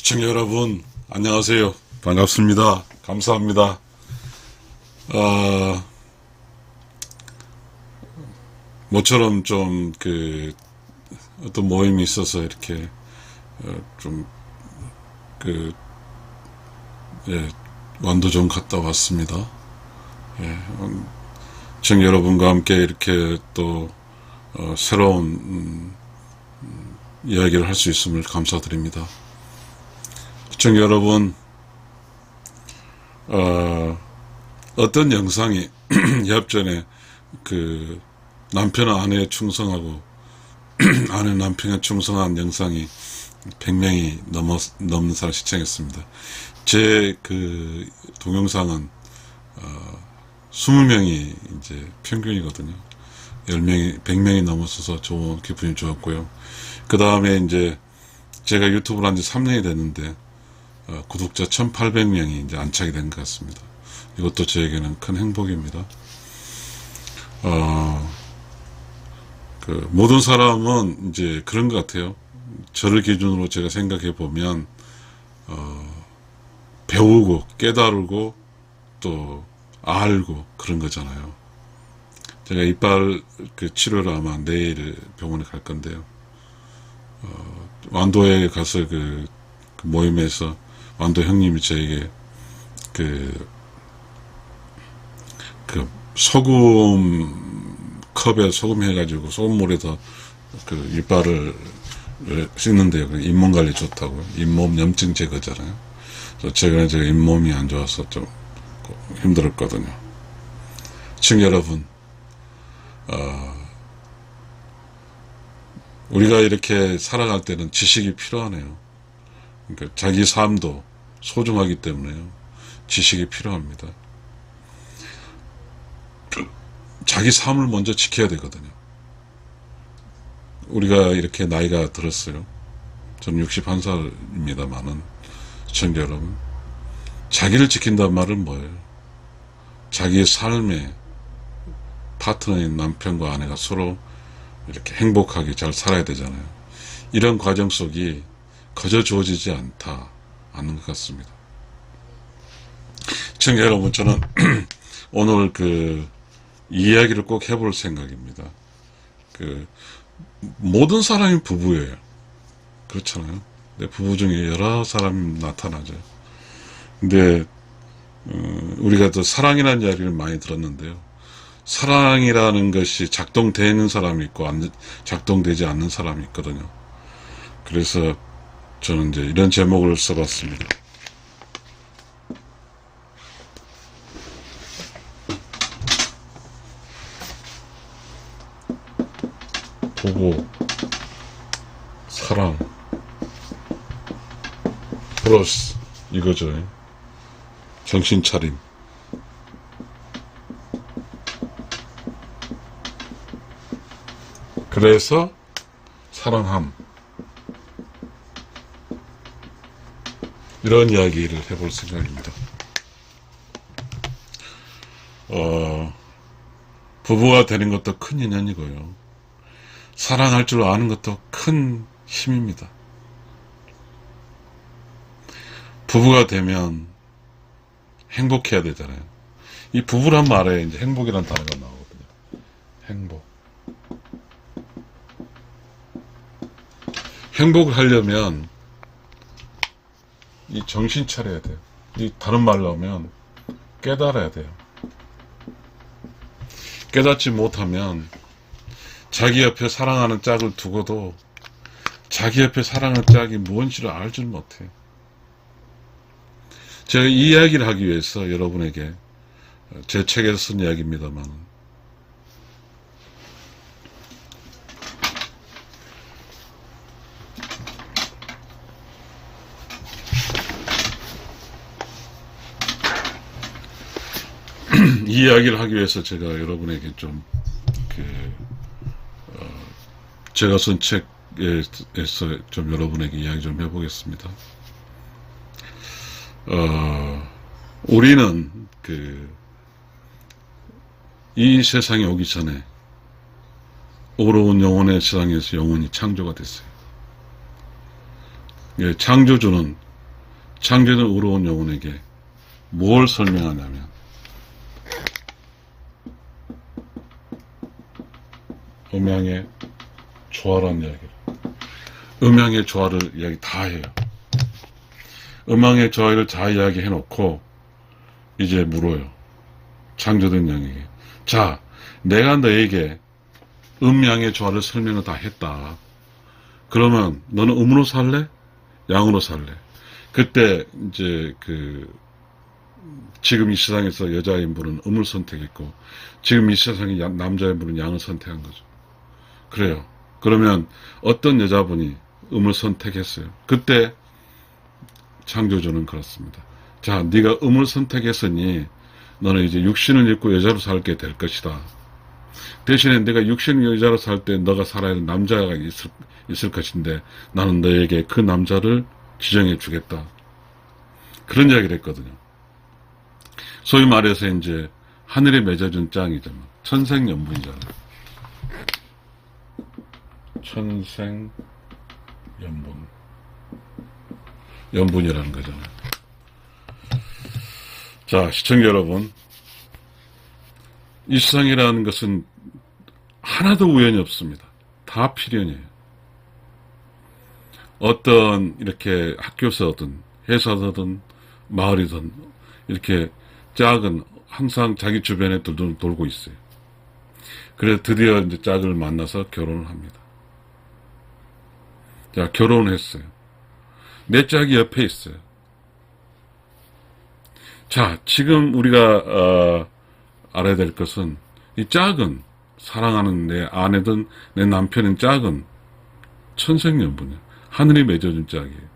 시청자 여러분, 안녕하세요. 반갑습니다. 감사합니다. 모처럼 좀 어떤 모임이 있어서 이렇게 완도 좀 갔다 왔습니다. 시청자 여러분과 함께 이렇게 또 새로운 이야기를 할 수 있음을 감사드립니다. 시청자 여러분, 어떤 영상이 yap전에 남편은 아내에 충성하고 아내 남편에 충성한 영상이 100명이 넘는 사람 시청했습니다. 제 동영상은 20명이 이제 평균이거든요. 100명이 넘었어서 기분이 좋았고요. 그 다음에 이제 제가 유튜브를 한 지 3년이 됐는데 구독자 1800명이 이제 안착이 된 것 같습니다. 이것도 저에게는 큰 행복입니다. 모든 사람은 이제 그런 것 같아요. 저를 기준으로 제가 생각해 보면, 배우고, 깨달고, 또, 알고, 그런 거잖아요. 제가 이빨 치료를 아마 내일 병원에 갈 건데요. 완도에 가서 그 모임에서 완도 형님이 저에게 소금 컵에 소금 해가지고 소금물에다 이빨을 씻는데요. 잇몸 관리 좋다고요. 잇몸 염증 제거잖아요. 그래서 제가 잇몸이 안 좋아서 좀 힘들었거든요. 시청자 여러분, 우리가 이렇게 살아갈 때는 지식이 필요하네요. 그러니까 자기 삶도 소중하기 때문에요. 지식이 필요합니다. 자기 삶을 먼저 지켜야 되거든요. 우리가 이렇게 나이가 들었어요. 저는 61살입니다만은, 시청자 여러분, 자기를 지킨다는 말은 뭐예요? 자기의 삶에 파트너인 남편과 아내가 서로 이렇게 행복하게 잘 살아야 되잖아요. 이런 과정 속이 거저 주어지지 않는 것 같습니다. 시청자 여러분, 저는 오늘 이 이야기를 꼭 해볼 생각입니다. 모든 사람이 부부예요. 그렇잖아요. 근데 부부 중에 여러 사람이 나타나죠. 근데 우리가 또 사랑이라는 이야기를 많이 들었는데요. 사랑이라는 것이 작동되는 사람이 있고 작동되지 않는 사람이 있거든요. 그래서 저는 이제 이런 제목을 써봤습니다. 부부, 사랑, 플러스 이거죠. 정신차림. 그래서 사랑함. 이런 이야기를 해볼 생각입니다. 부부가 되는 것도 큰 인연이고요. 사랑할 줄 아는 것도 큰 힘입니다. 부부가 되면 행복해야 되잖아요. 이 부부란 말에 이제 행복이라는 단어가 나오거든요. 행복. 행복을 하려면 이 정신 차려야 돼요. 이 다른 말로 하면 깨달아야 돼요. 깨닫지 못하면 자기 옆에 사랑하는 짝을 두고도 자기 옆에 사랑하는 짝이 뭔지를 알질 못해요. 제가 이 이야기를 하기 위해서 여러분에게 제 책에서 쓴 이야기입니다만, 이 이야기를 하기 위해서 제가 여러분에게 제가 쓴 책에서 좀 여러분에게 이야기 좀 해보겠습니다. 우리는 이 세상에 오기 전에 어려운 영혼의 세상에서 영혼이 창조가 됐어요. 예, 창조주는 창조된 의로운 영혼에게 뭘 설명하냐면 음양의 조화라는 이야기를, 음양의 조화를 이야기 다 해요. 음양의 조화를 다 이야기해 놓고 이제 물어요. 창조된 영에게. 자, 내가 너에게 음양의 조화를 설명을 다 했다. 그러면 너는 음으로 살래? 양으로 살래? 그때 이제 지금 이 세상에서 여자인분은 음을 선택했고 지금 이 세상의 남자인분은 양을 선택한 거죠. 그래요. 그러면 어떤 여자분이 음을 선택했어요? 그때 창조주는 그렇습니다. 자, 네가 음을 선택했으니 너는 이제 육신을 입고 여자로 살게 될 것이다. 대신에 내가 육신을 여자로 살 때 너가 살아야 할 남자가 있을 것인데 나는 너에게 그 남자를 지정해 주겠다. 그런 이야기를 했거든요. 소위 말해서 이제 하늘에 맺어준 짱이죠. 천생연분이잖아요. 천생연분. 연분이라는 거잖아요. 자, 시청자 여러분. 이 세상이라는 것은 하나도 우연이 없습니다. 다 필연이에요. 어떤 이렇게 학교서든 회사서든 마을이든 이렇게 짝은 항상 자기 주변에 돌고 있어요. 그래서 드디어 이제 짝을 만나서 결혼을 합니다. 자, 결혼을 했어요. 내 짝이 옆에 있어요. 자, 지금 우리가 알아야 될 것은 이 짝은 사랑하는 내 아내든 내 남편인 짝은 천생연분이에요. 하늘이 맺어준 짝이에요.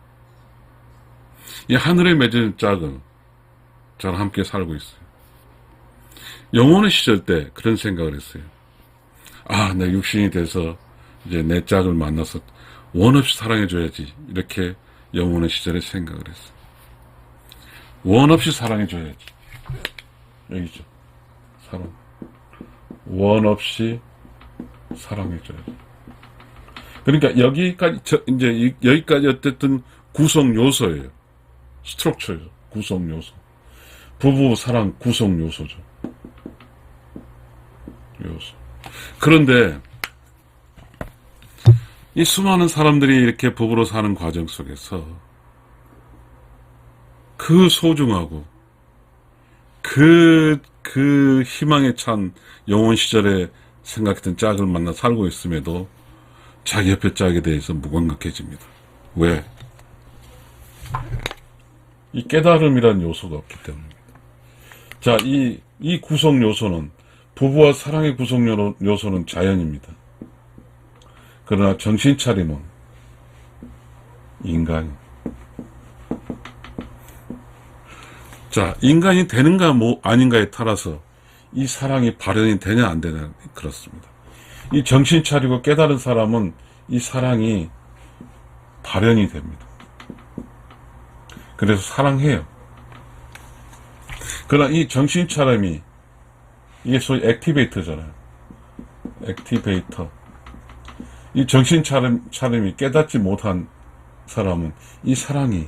이 하늘에 맺어준 짝은 저랑 함께 살고 있어요. 영혼의 시절 때 그런 생각을 했어요. 아, 내 육신이 돼서 이제 내 짝을 만나서 원 없이 사랑해줘야지. 이렇게 영혼의 시절에 생각을 했어요. 원 없이 사랑해줘야지. 여기죠. 사랑. 원 없이 사랑해줘야지. 그러니까 여기까지, 이제 여기까지 어쨌든 구성 요소예요. 스트럭처예요. 구성 요소. 부부 사랑 구성 요소죠. 요소. 그런데 이 수많은 사람들이 이렇게 부부로 사는 과정 속에서 그 소중하고 그 희망에 찬 영혼 시절에 생각했던 짝을 만나 살고 있음에도 자기 옆에 짝에 대해서 무감각해집니다. 왜? 이 깨달음이라는 요소가 없기 때문입니다. 자, 이 구성 요소는, 부부와 사랑의 구성 요소는 자연입니다. 그러나 정신 차림은 인간이. 자, 인간이 되는가 아닌가에 따라서 이 사랑이 발현이 되냐 안 되냐 그렇습니다. 이 정신 차리고 깨달은 사람은 이 사랑이 발현이 됩니다. 그래서 사랑해요. 그러나 이 정신 차림이 이게 소위 액티베이터잖아요. 액티베이터. 이 정신 차림이 깨닫지 못한 사람은 이 사랑이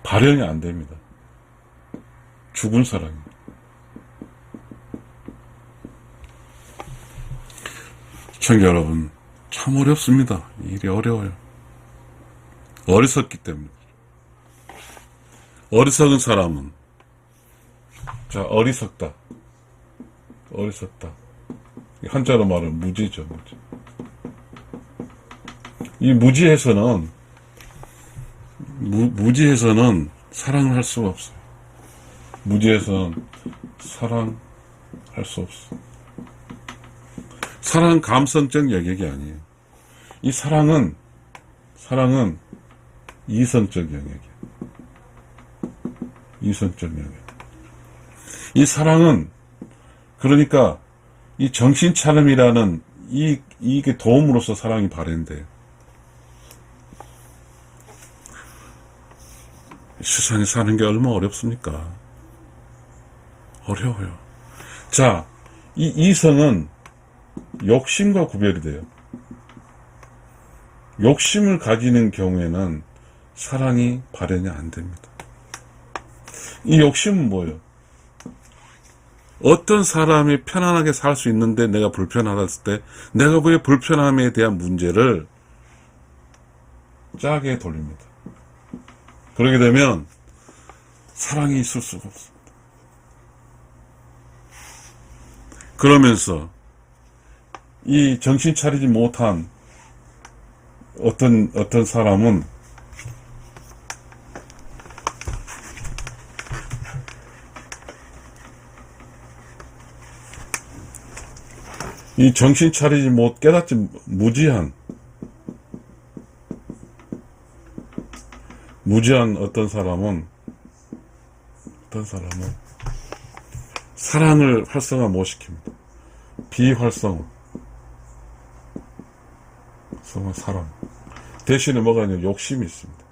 발현이 안 됩니다. 죽은 사랑입니다. 시청자 여러분, 참 어렵습니다. 일이 어려워요. 어리석기 때문에. 어리석은 사람은, 자, 어리석다. 어리석다. 한자로 말하면 무지죠, 무지. 이 무지에서는 사랑을 할 수가 없어요. 무지에서는 사랑할 수 없어. 사랑은 감성적 영역이 아니에요. 이 사랑은 이성적 영역이에요. 이성적 영역. 이 사랑은, 그러니까 이 정신 차림이라는 이게 도움으로써 사랑이 발현돼요. 세상에 사는 게 얼마나 어렵습니까? 어려워요. 자, 이 이성은 욕심과 구별이 돼요. 욕심을 가지는 경우에는 사랑이 발현이 안 됩니다. 이 욕심은 뭐예요? 어떤 사람이 편안하게 살 수 있는데 내가 불편하다을 때 내가 그 불편함에 대한 문제를 짜게 돌립니다. 그러게 되면 사랑이 있을 수가 없습니다. 그러면서 이 정신 차리지 못한 어떤 사람은 이 정신 차리지 못 깨닫지 무지한 어떤 사람은 사랑을 활성화 못 시킵니다. 비활성화. 사랑. 대신에 뭐가 아니라 욕심이 있습니다.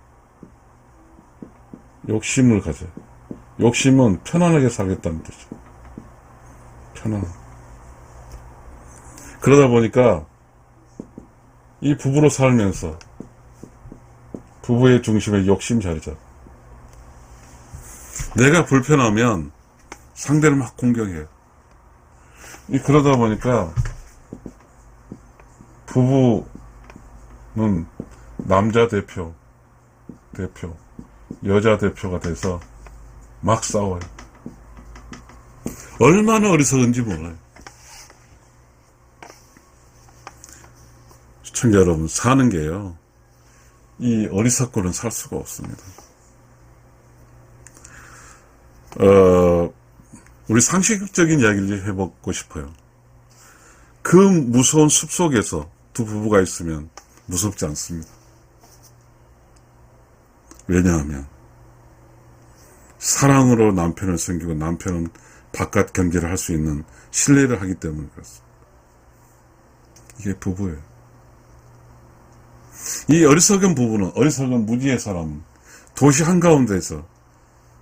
욕심을 가져요. 욕심은 편안하게 살겠다는 뜻이죠. 그러다 보니까 이 부부로 살면서 부부의 중심에 욕심 자리 잡고 내가 불편하면 상대를 막 공격해요. 그러다 보니까 부부는 남자 대표, 여자 대표가 돼서 막 싸워요. 얼마나 어리석은지 몰라요. 시청자 여러분, 사는 게요, 이 어리석고는 살 수가 없습니다. 우리 상식적인 이야기를 해보고 싶어요. 그 무서운 숲속에서 두 부부가 있으면 무섭지 않습니다. 왜냐하면 사랑으로 남편을 섬기고 남편은 바깥 경제를 할 수 있는 신뢰를 하기 때문에 그렇습니다. 이게 부부예요. 이 어리석은 부부는, 어리석은 무지의 사람은 도시 한가운데서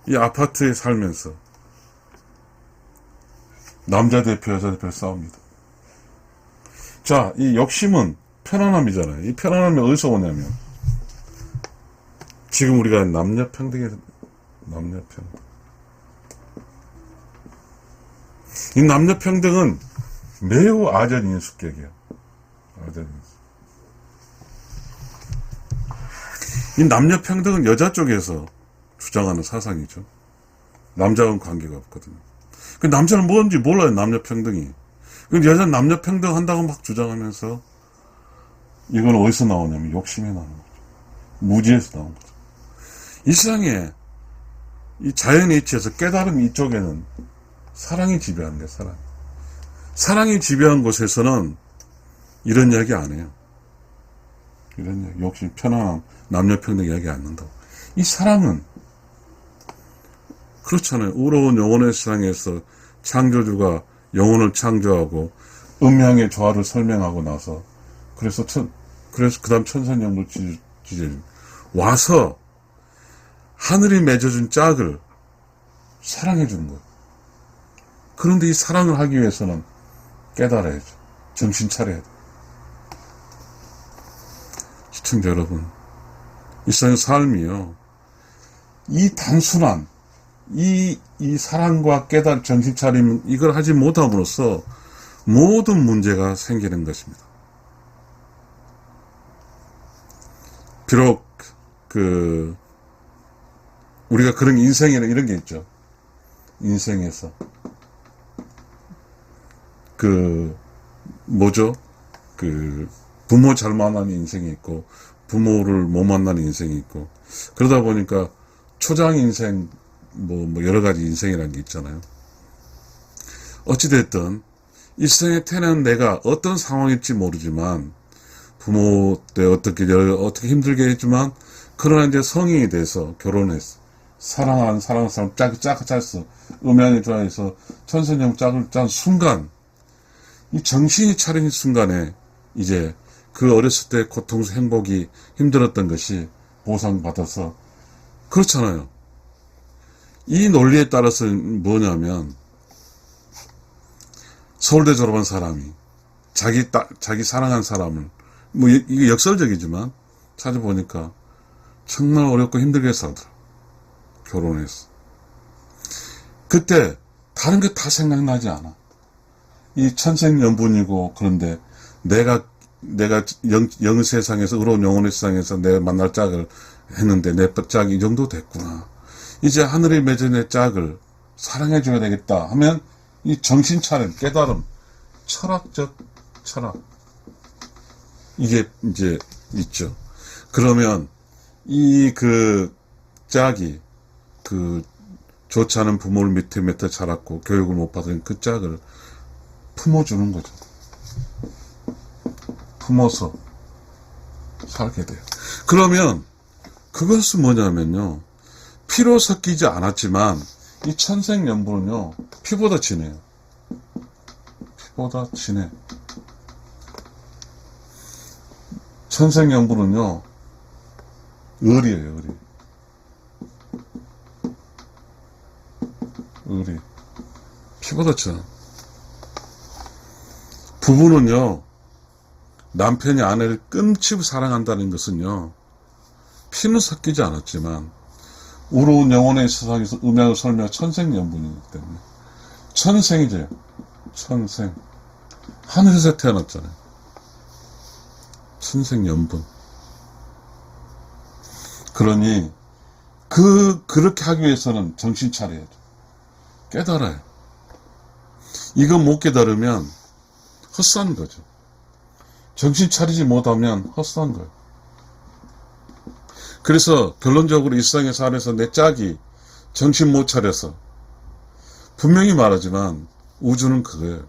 이 아파트에 살면서 남자 대표, 여자 대표 싸웁니다. 자, 이 욕심은 편안함이잖아요. 이 편안함이 어디서 오냐면, 지금 우리가 남녀평등. 이 남녀평등은 매우 아전인수격이에요. 이 남녀평등은 여자 쪽에서 주장하는 사상이죠. 남자와는 관계가 없거든요. 그 남자는 뭔지 몰라요, 남녀평등이. 근데 여자는 남녀평등 한다고 막 주장하면서, 이건 어디서 나오냐면 욕심에 나오는 거죠. 무지에서 나온 거죠. 이 세상에, 이 자연의 이치에서 깨달음 이쪽에는 사랑이 지배하는 거예요, 사랑이 지배한 곳에서는 이런 이야기 안 해요. 이런 이야기, 욕심, 편안함, 남녀평등 이야기 안 한다고. 이 사랑은, 그렇잖아요. 의로운 영혼의 세상에서 창조주가 영혼을 창조하고 음양의 조화를 설명하고 나서 그래서 그 다음 천선영물 지제 와서 하늘이 맺어준 짝을 사랑해 주는 거예요. 그런데 이 사랑을 하기 위해서는 깨달아야죠. 정신 차려야 돼요. 시청자 여러분, 이 세상의 삶이요, 이 단순한 이 사랑과 깨달, 정신 차림, 이걸 하지 못함으로써 모든 문제가 생기는 것입니다. 비록, 우리가 그런 인생에는 이런 게 있죠. 인생에서. 부모 잘 만나는 인생이 있고, 부모를 못 만나는 인생이 있고, 그러다 보니까 초장 인생, 여러 가지 인생이라는 게 있잖아요. 어찌됐든, 이 세상에 태어난 내가 어떤 상황일지 모르지만, 부모 때 어떻게 힘들게 했지만, 그러나 이제 성인이 돼서 결혼했어. 사랑한 사람 짝을 음양이 좋아해서 천선영 짝을 짠 순간, 이 정신이 차린 순간에, 이제 그 어렸을 때 고통스 행복이 힘들었던 것이 보상받아서, 그렇잖아요. 이 논리에 따라서 뭐냐면, 서울대 졸업한 사람이 자기 사랑한 사람을, 이게 역설적이지만 찾아보니까 정말 어렵고 힘들게 살더라. 결혼해서. 그때 다른 게 다 생각나지 않아. 이 천생연분이고, 그런데 내가 영 세상에서, 의로운 영혼의 세상에서 내가 만날 짝을 했는데 내 짝이 이 정도 됐구나. 이제 하늘이 맺은 내 짝을 사랑해줘야 되겠다 하면 이 정신 차림, 깨달음, 철학적 철학, 이게 이제 있죠. 그러면 이 짝이 좋지 않은 부모를 밑에 자랐고 교육을 못 받은 그 짝을 품어주는 거죠. 품어서 살게 돼요. 그러면 그것은 뭐냐면요, 피로 섞이지 않았지만 이 천생연분은요 피보다 진해요. 피보다 진해. 천생연분은요 을이에요. 을이 피보다 진. 부부는요, 남편이 아내를 끔찍이 사랑한다는 것은요, 피는 섞이지 않았지만 우러운 영혼의 세상에서 음양을 설명한 천생연분이기 때문에. 천생이죠. 천생. 하늘에서 태어났잖아요. 천생연분. 그러니 그렇게 하기 위해서는 정신 차려야죠. 깨달아요. 이거 못 깨달으면 헛산 거죠. 정신 차리지 못하면 헛산 거예요. 그래서 결론적으로 이 세상에 살아서 내 짝이 정신 못 차려서, 분명히 말하지만 우주는 그거예요.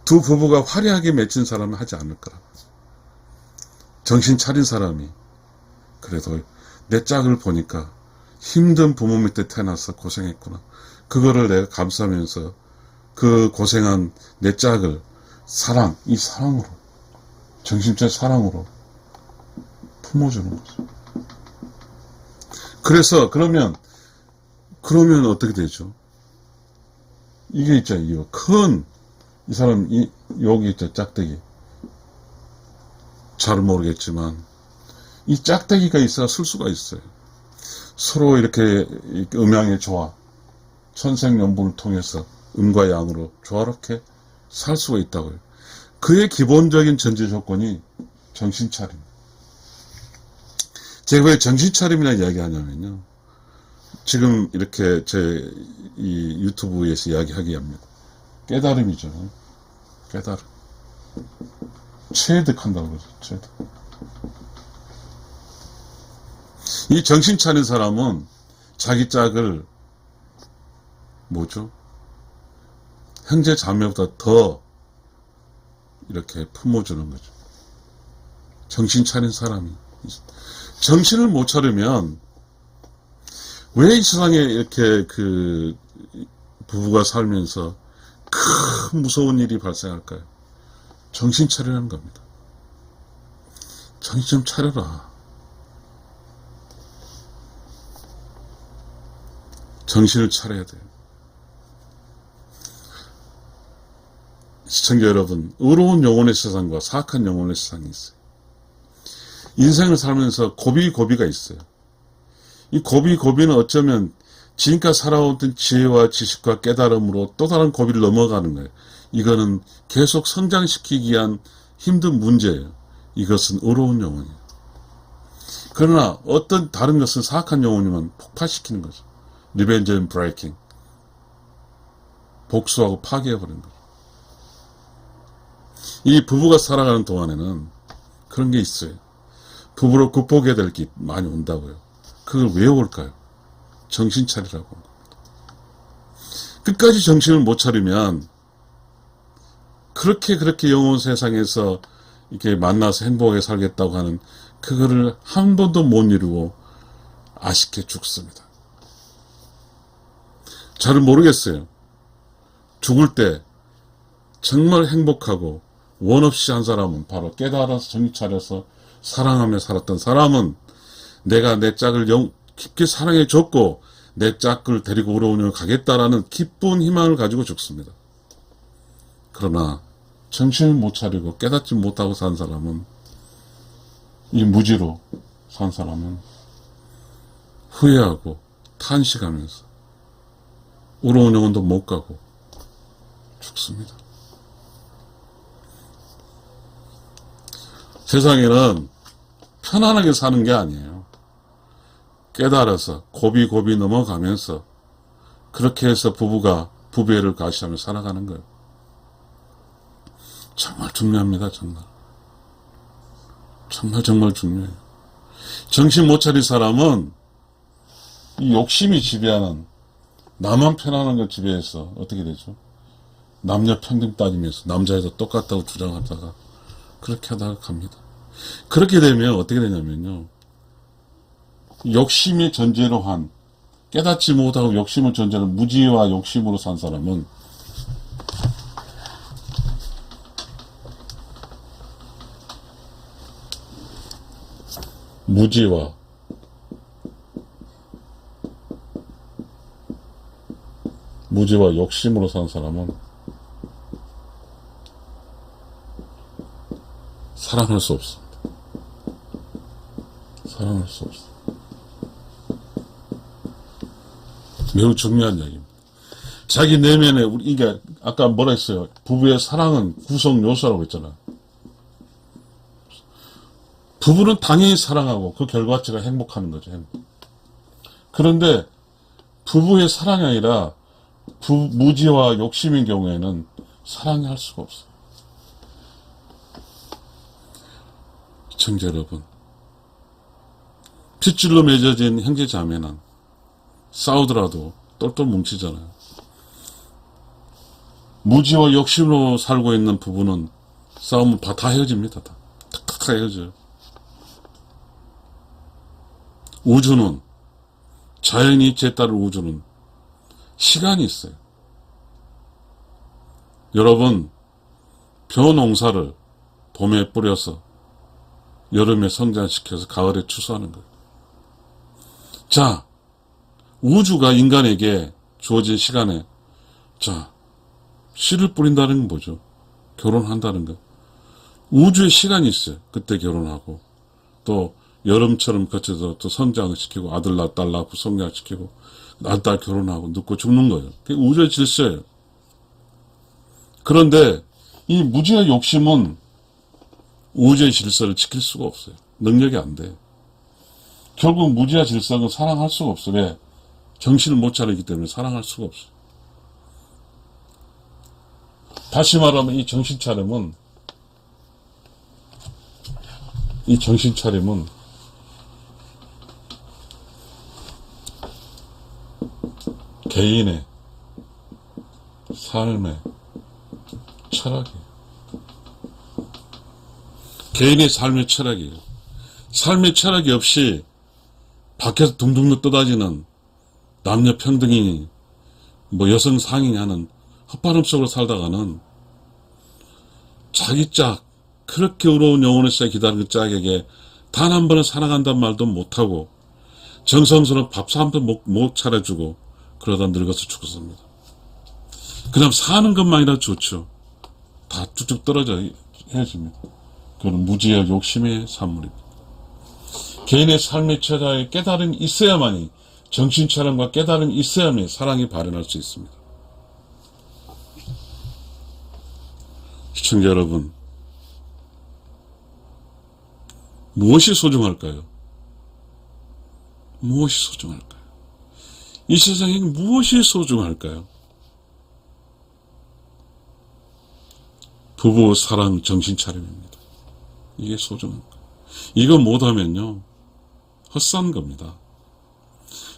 두 부부가 화려하게 맺힌 사람은 하지 않을 거라. 정신 차린 사람이 그래도 내 짝을 보니까 힘든 부모 밑에 태어나서 고생했구나. 그거를 내가 감수하면서 그 고생한 내 짝을 이 사랑으로, 정신적 사랑으로 품어주는 거죠. 그래서 그러면 어떻게 되죠? 이게 있잖아요. 이 사람, 여기 있죠, 짝대기. 잘 모르겠지만 이 짝대기가 있어야 쓸 수가 있어요. 서로 이렇게 음양의 조화, 천생연분을 통해서 음과 양으로 조화롭게 살 수가 있다고요. 그의 기본적인 전제 조건이 정신차림. 제가 왜 정신차림이라는 이야기 하냐면요, 지금 이렇게 이 유튜브에서 이야기하게 합니다. 깨달음이죠. 깨달음. 체득한다고 그러죠. 체득. 이 정신 차린 사람은 자기 짝을 형제 자매보다 더 이렇게 품어주는 거죠. 정신 차린 사람이. 정신을 못 차리면 왜 이 세상에 이렇게 부부가 살면서 큰 무서운 일이 발생할까요? 정신 차리라는 겁니다. 정신 좀 차려라. 정신을 차려야 돼요. 시청자 여러분, 의로운 영혼의 세상과 사악한 영혼의 세상이 있어요. 인생을 살면서 고비가 있어요. 이 고비는 어쩌면 지금까지 살아왔던 지혜와 지식과 깨달음으로 또 다른 고비를 넘어가는 거예요. 이거는 계속 성장시키기 위한 힘든 문제예요. 이것은 의로운 영혼이에요. 그러나 어떤 다른 것은 사악한 영혼이면 폭파시키는 거죠. 리벤지 앤 브레이킹. 복수하고 파괴해버리는 거죠. 이 부부가 살아가는 동안에는 그런 게 있어요. 부부로 극복해야 될 게 많이 온다고요. 그걸 왜 올까요? 정신 차리라고. 끝까지 정신을 못 차리면 그렇게 영혼 세상에서 이렇게 만나서 행복하게 살겠다고 하는 그거를 한 번도 못 이루고 아쉽게 죽습니다. 잘 모르겠어요. 죽을 때 정말 행복하고 원 없이 한 사람은 바로 깨달아서 정신 차려서 사랑하며 살았던 사람은 내가 내 짝을 깊게 사랑해 줬고 내 짝을 데리고 오러오며 가겠다라는 기쁜 희망을 가지고 죽습니다. 그러나 정신을 못 차리고 깨닫지 못하고 산 사람은 이 무지로 산 사람은 후회하고 탄식하면서 울어온 영혼도 못 가고 죽습니다. 세상에는 편안하게 사는 게 아니에요. 깨달아서 고비고비 넘어가면서 그렇게 해서 부부가 부부애를 가시하며 살아가는 거예요. 정말 중요합니다. 정말 중요해요. 정신 못 차린 사람은 이 욕심이 지배하는, 나만 편안한 걸 지배해서 어떻게 되죠? 남녀 평등 따지면서 남자애도 똑같다고 주장하다가 그렇게 하다가 갑니다. 그렇게 되면 어떻게 되냐면요, 욕심의 전제로 한, 깨닫지 못하고 욕심을 전제로 무지와 욕심으로 산 사람은 무지와 욕심으로 산 사람은 사랑할 수 없습니다. 사랑할 수 없어. 매우 중요한 이야기입니다. 자기 내면에, 이게 아까 뭐라 했어요? 부부의 사랑은 구성 요소라고 했잖아요. 부부는 당연히 사랑하고 그 결과치가 행복하는 거죠. 행복. 그런데 부부의 사랑이 아니라 무지와 욕심인 경우에는 사랑이 할 수가 없어요. 시청자 여러분, 핏줄로 맺어진 형제 자매는 싸우더라도 똘똘 뭉치잖아요. 무지와 욕심으로 살고 있는 부부는 싸우면 다 헤어집니다. 탁탁 헤어져요. 우주는, 자연이 입체에 따른 우주는 시간이 있어요. 여러분, 벼농사를 봄에 뿌려서 여름에 성장시켜서 가을에 추수하는 거예요. 자, 우주가 인간에게 주어진 시간에, 자, 씨를 뿌린다는 건 뭐죠? 결혼한다는 거. 우주에 시간이 있어요. 그때 결혼하고, 또 여름처럼 거쳐서 또 성장을 시키고, 아들 낳고 딸 낳고 성장시키고, 딸 결혼하고 늙고 죽는 거예요. 그게 우주의 질서예요. 그런데 이 무지의 욕심은 우주의 질서를 지킬 수가 없어요. 능력이 안 돼요. 결국 무지와 질서는 사랑할 수가 없어요. 왜? 정신을 못 차리기 때문에 사랑할 수가 없어요. 다시 말하면 이 정신 차림은 개인의 삶의 철학이에요. 개인의 삶의 철학이에요. 삶의 철학이 없이 밖에서 둥둥 떠다니는 남녀 평등이 여성 상인이 하는 헛바람 속으로 살다가는 자기 짝, 그렇게 의로운 영혼의 짝 기다리는 짝에게 단 한 번은 사랑한다는 말도 못하고 정성스러운 밥 한 번 못 차려주고 그러다 늙어서 죽었습니다. 그냥 사는 것만이라 좋죠. 다 쭉쭉 떨어져 헤어집니다. 그건 무지와 욕심의 산물입니다. 개인의 삶의 철학에 깨달음이 있어야만이, 정신철학과 깨달음이 있어야만이 사랑이 발현할 수 있습니다. 시청자 여러분, 무엇이 소중할까요? 무엇이 소중할까요? 이 세상에 무엇이 소중할까요? 부부 사랑 정신 차림입니다. 이게 소중한 거예요. 이거 못하면요, 헛산 겁니다.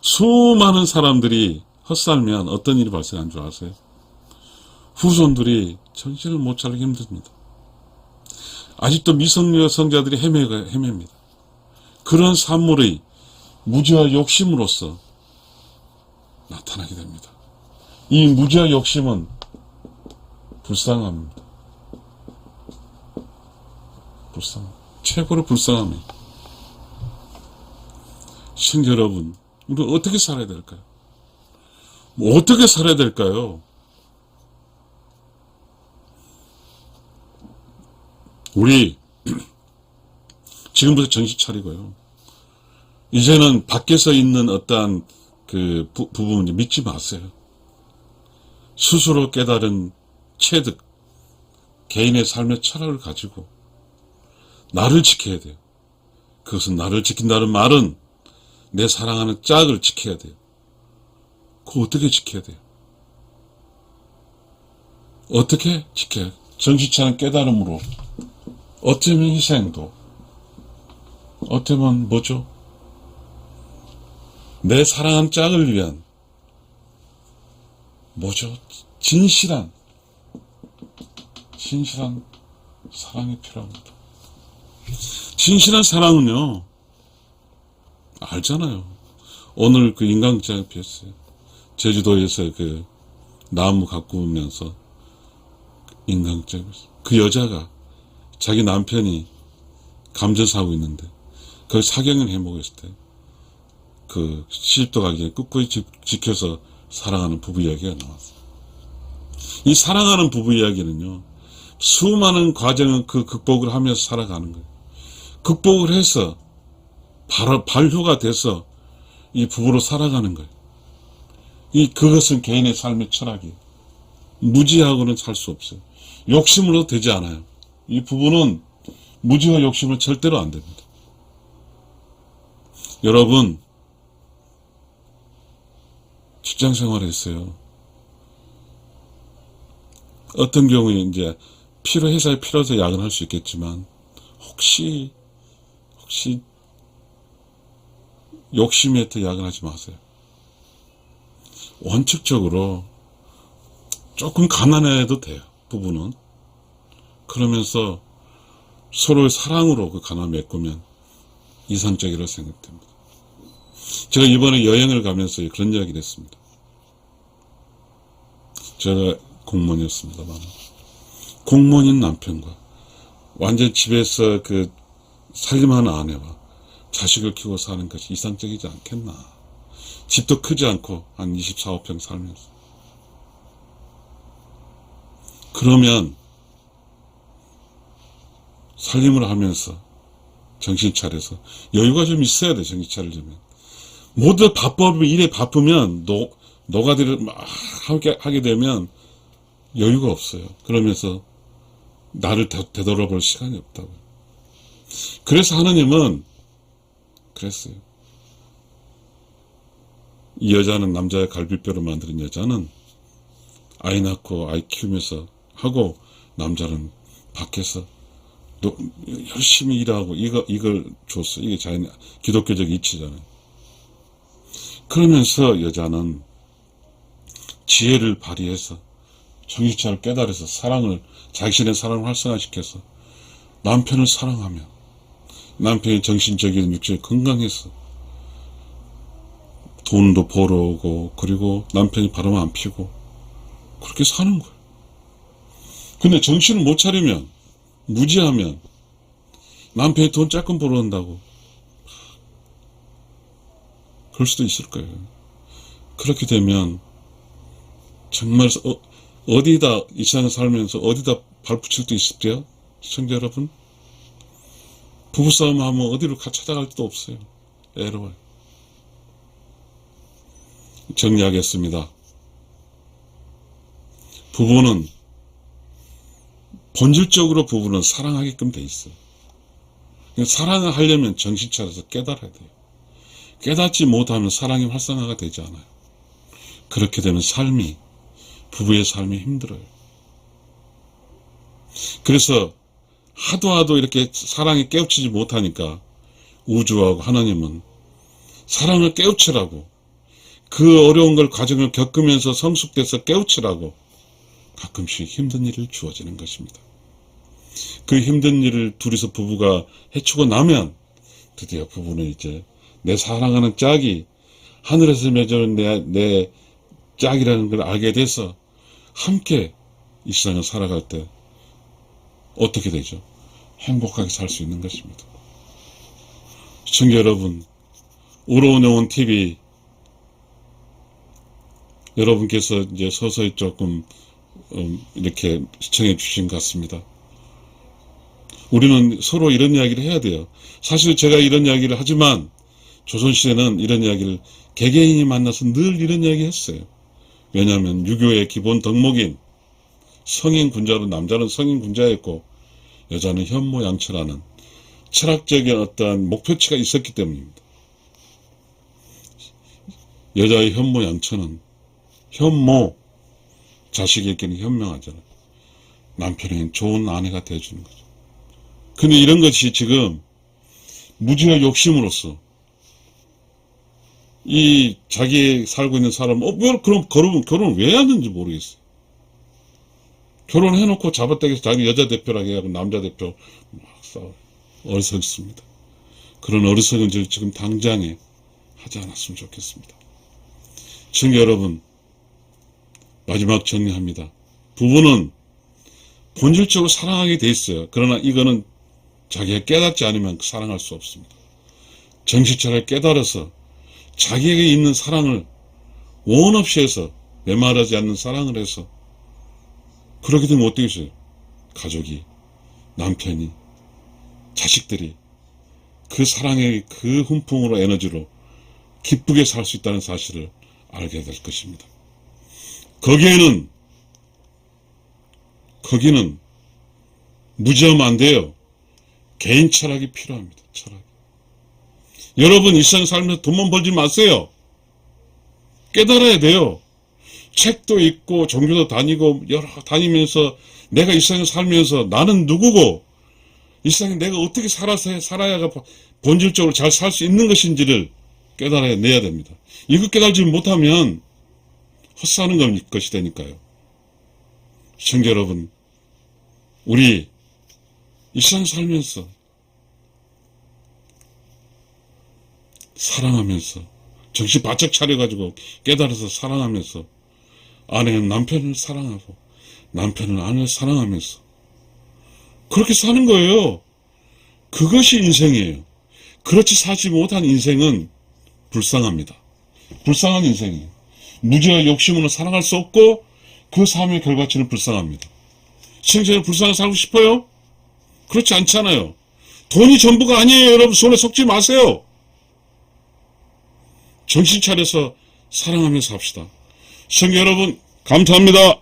수많은 사람들이 헛살면 어떤 일이 발생한 줄 아세요? 후손들이 정신을 못 차리기 힘듭니다. 아직도 미성년 여성자들이 헤맵니다. 그런 산물의 무지와 욕심으로서 나타나게 됩니다. 이 무지와 욕심은 불쌍합니다. 최고로 불쌍합니다. 시청자 여러분, 우리 어떻게 살아야 될까요? 어떻게 살아야 될까요? 우리 지금부터 정신 차리고요. 이제는 밖에서 있는 어떠한 그 부분을 믿지 마세요. 스스로 깨달은 체득, 개인의 삶의 철학을 가지고 나를 지켜야 돼요. 그것은 나를 지킨다는 말은 내 사랑하는 짝을 지켜야 돼요. 그거 어떻게 지켜야 돼요? 어떻게 지켜요? 정신 차린 깨달음으로. 어쩌면 희생도, 어쩌면 뭐죠? 내 사랑하는 짝을 위한 뭐죠? 진실한 사랑이 필요합니다. 진실한 사랑은요, 알잖아요. 오늘 그 인간극장에 비었어요. 제주도에서 그 나무 가꾸면서 인간극장에 비었어요. 그 여자가 자기 남편이 감전사하고 있는데 그걸 사경을 해먹었을 때 그 시집도 가기 전에 꿋꿋이 지켜서 사랑하는 부부 이야기가 나왔어요. 이 사랑하는 부부 이야기는요, 수많은 과정을 그 극복을 하면서 살아가는 거예요. 극복을 해서 발효가 돼서 이 부부로 살아가는 거예요. 그것은 개인의 삶의 철학이에요. 무지하고는 살 수 없어요. 욕심으로 되지 않아요. 이 부부는 무지와 욕심은 절대로 안 됩니다. 여러분, 직장 생활을 했어요. 어떤 경우에 이제 회사에 필요해서 야근할 수 있겠지만, 혹시 욕심에 더 야근하지 마세요. 원칙적으로 조금 가난해도 돼요, 부부는. 그러면서 서로의 사랑으로 그 가난을 메꾸면 이상적이라고 생각됩니다. 제가 이번에 여행을 가면서 그런 이야기를 했습니다. 제가 공무원이었습니다만, 공무원인 남편과 완전 집에서 그 살림하는 아내와 자식을 키우고 사는 것이 이상적이지 않겠나. 집도 크지 않고 한 24~25평 살면서. 그러면 살림을 하면서 정신 차려서 여유가 좀 있어야 돼. 정신 차리려면. 모두 일에 바쁘면 노가다를 막 하게 되면 여유가 없어요. 그러면서 나를 되돌아볼 시간이 없다고요. 그래서 하느님은 그랬어요. 이 여자는 남자의 갈비뼈로 만드는 여자는 아이 낳고 아이 키우면서 하고, 남자는 밖에서 열심히 일하고 이걸 줬어. 이게 기독교적 이치잖아요. 그러면서 여자는 지혜를 발휘해서 정신차를 깨달아서 자신의 사랑을 활성화시켜서 남편을 사랑하며, 남편이 정신적인 육체적 건강해서 돈도 벌어오고, 그리고 남편이 바람 안 피고 그렇게 사는 거예요. 근데 정신을 못 차리면, 무지하면 남편이 돈 조금 벌어온다고 그럴 수도 있을 거예요. 그렇게 되면 정말 어디다 이 세상을 살면서 어디다 발붙일 수 있을게요? 시청자 여러분, 부부싸움 하면 어디로 찾아갈 데도 없어요. 애로워요. 정리하겠습니다. 본질적으로 부부는 사랑하게끔 돼 있어요. 사랑을 하려면 정신 차려서 깨달아야 돼요. 깨닫지 못하면 사랑이 활성화가 되지 않아요. 그렇게 되면 부부의 삶이 힘들어요. 그래서 하도 이렇게 사랑이 깨우치지 못하니까 우주하고 하나님은 사랑을 깨우치라고, 그 어려운 과정을 겪으면서 성숙돼서 깨우치라고 가끔씩 힘든 일을 주어지는 것입니다. 그 힘든 일을 둘이서 부부가 헤치고 나면 드디어 부부는 이제 내 사랑하는 짝이 하늘에서 맺어온 내 짝이라는 걸 알게 돼서 함께 이 세상을 살아갈 때 어떻게 되죠? 행복하게 살 수 있는 것입니다. 시청자 여러분, 우러운 TV 여러분께서 이제 서서히 조금 이렇게 시청해 주신 것 같습니다. 우리는 서로 이런 이야기를 해야 돼요. 사실 제가 이런 이야기를 하지만 조선시대는 이런 이야기를 개개인이 만나서 늘 이런 이야기 했어요. 왜냐하면 유교의 기본 덕목인 성인 군자로 남자는 성인 군자였고 여자는 현모양처라는 철학적인 어떠한 목표치가 있었기 때문입니다. 여자의 현모양처는 현모, 자식에게는 현명하잖아요. 남편에게는 좋은 아내가 되어주는 거죠. 근데 이런 것이 지금 무지의 욕심으로써 이 자기 살고 있는 사람, 왜 그럼 결혼을 왜 하는지 모르겠어요. 결혼해놓고 잡아떼기 자기 여자 대표라고 해가지고 남자 대표 막 싸워요. 어리석습니다. 그런 어리석은 짓을 지금 당장에 하지 않았으면 좋겠습니다. 시청자 여러분, 마지막 정리합니다. 부부는 본질적으로 사랑하게 돼 있어요. 그러나 이거는 자기가 깨닫지 않으면 사랑할 수 없습니다. 정신차려 깨달아서 자기에게 있는 사랑을 원 없이 해서 메마르지 않는 사랑을 해서 그렇게 되면 어떻게 해요? 가족이, 남편이, 자식들이 그 사랑의 그 훈풍으로 에너지로 기쁘게 살 수 있다는 사실을 알게 될 것입니다. 거기는 무지하면 안 돼요. 개인 철학이 필요합니다. 철학. 여러분 일상 살면서 돈만 벌지 마세요. 깨달아야 돼요. 책도 읽고 종교도 다니고 여러 다니면서 내가 일상을 살면서 나는 누구고 일상에 내가 어떻게 살아야 본질적으로 잘 살 수 있는 것인지를 깨달아내야 됩니다. 이거 깨달지 못하면 헛사는 것이 되니까요. 시청자 여러분, 우리 일상 살면서 사랑하면서 정신 바짝 차려가지고 깨달아서 사랑하면서 아내는 남편을 사랑하고 남편은 아내를 사랑하면서 그렇게 사는 거예요. 그것이 인생이에요. 그렇지 사지 못한 인생은 불쌍합니다. 불쌍한 인생이에요. 무지와 욕심으로 살아갈 수 없고 그 삶의 결과치는 불쌍합니다. 시청자는 불쌍하게 살고 싶어요? 그렇지 않잖아요. 돈이 전부가 아니에요. 여러분 손에 속지 마세요. 정신 차려서 사랑하면서 합시다. 시청자 여러분 감사합니다.